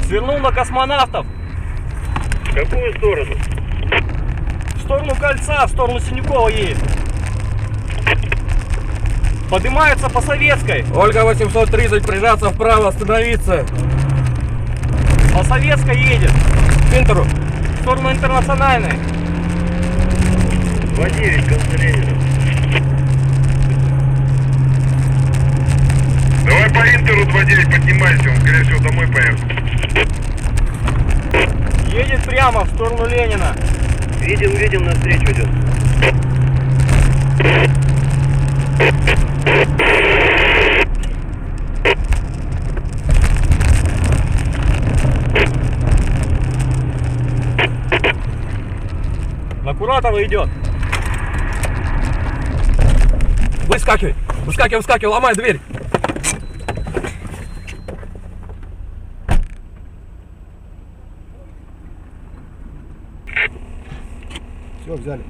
Свернул на Космонавтов. В какую сторону? В сторону Кольца, в сторону Синякова едет. Поднимается по Советской. Ольга 830, прижаться вправо, остановиться. По Советской едет. К Интеру. В сторону Интернациональной. 2-9, конца Ленина. Давай по Интеру 2-9 поднимайся, он, скорее всего, домой поехал. Едет прямо в сторону Ленина. Видим, навстречу идет. На Куратова идет. Выскакивай, ломай дверь. Все, взяли.